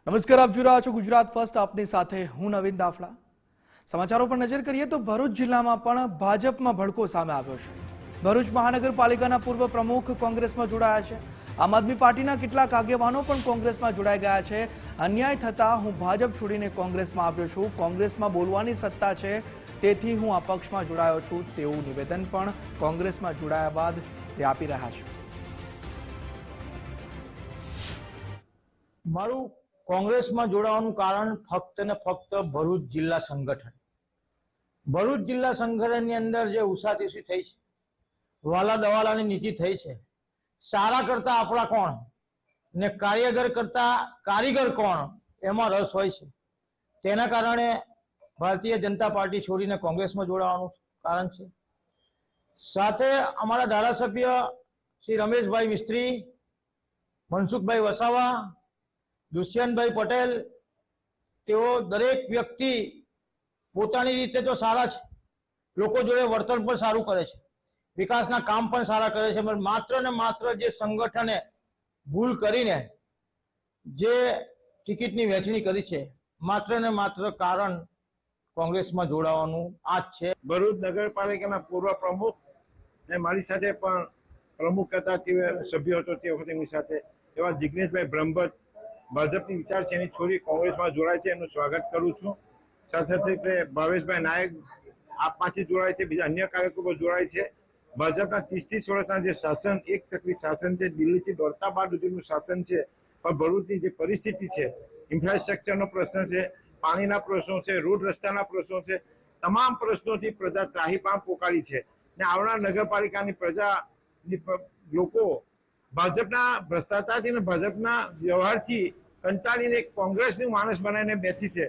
નમસ્કાર, આપ જોઈ રહ્યા છો ગુજરાત ફર્સ્ટ. આપની સાથે હું નવીન દાફડા. સમાચારો પર નજર કરીએ તો ભરૂચ જિલ્લામાં પણ ભાજપમાં ભડકો સામે આવ્યો છે. ભરૂચ મહાનગરપાલિકાના પૂર્વ પ્રમુખ કોંગ્રેસમાં જોડાયા છે. આમ આદમી પાર્ટીના કેટલાક આગેવાનો પણ કોંગ્રેસમાં જોડાઈ ગયા છે. અન્યાય થતા હું ભાજપ છોડીને કોંગ્રેસમાં આવ્યો છું. કોંગ્રેસમાં બોલવાની સત્તા છે, તેથી હું આ પક્ષમાં જોડાયો છું તેવું નિવેદન પણ કોંગ્રેસમાં જોડાયા બાદ તે આપી રહ્યા છે. મારું કોંગ્રેસમાં જોડાવાનું કારણ ફક્ત ને ફક્ત ભરૂચ જિલ્લા સંગઠન. ભરૂચ જિલ્લા સંગઠનની અંદર જે ઉસાતીસી થઈ છે, વાલા દવાલાની નીતિ થઈ છે, સારા કરતા આપણા કોણ ને કાર્યગર કરતા કારીગર કોણ એમાં રસ હોય છે. તેના કારણે ભારતીય જનતા પાર્ટી છોડીને કોંગ્રેસમાં જોડાવાનું કારણ છે. સાથે અમારા ધારાસભ્ય શ્રી રમેશભાઈ મિસ્ત્રી, મનસુખભાઈ વસાવા, દુષ્યંતભાઈ પટેલ, તેઓ દરેક વ્યક્તિ પોતાની રીતે તો સારા છે, લોકો જોડે વર્તન પણ સારું કરે છે, વિકાસના કામ પણ સારા કરે છે, પણ માત્ર ને માત્ર જે સંગઠને ભૂલ કરીને જે ટિકિટની વહેંચણી કરી છે, માત્ર ને માત્ર કારણ કોંગ્રેસમાં જોડાવાનું આ જ છે. ભરૂચ નગરપાલિકાના પૂર્વ પ્રમુખ અને મારી સાથે પણ પ્રમુખ હતા તે સભ્યો હતો તે વખતે એમની સાથે એવા જિગ્નેશભાઈ બ્રહ્મભટ્ટ ભાજપની વિચારશ્રેણી છોડી કોંગ્રેસમાં જોડાય છે, એનું સ્વાગત કરું છું. સાથે સાથે ભાવેશભાઈ નાયક આપમાંથી જોડાય છે, બીજા અન્ય કાર્યકરો પણ જોડાય છે. ભાજપના 30 વર્ષના જે શાસન, એક ચક્રી શાસન છે, દિલ્હીથી દોલતાબાદ સુધીનું શાસન છે, પણ ભરૂચની જે પરિસ્થિતિ છે, ઇન્ફ્રાસ્ટ્રક્ચરનો પ્રશ્ન છે, પાણીના પ્રશ્નો છે, રોડ રસ્તાના પ્રશ્નો છે, તમામ પ્રશ્નોથી પ્રજા ત્રાહિમામ પોકાળી છે. ને આવનાર નગરપાલિકાની પ્રજાની લોકો ભાજપના ભ્રષ્ટાચારથી અને ભાજપના વ્યવહારથી કંટાળીને કોંગ્રેસનું માણસ બનાવીને બેઠી છે.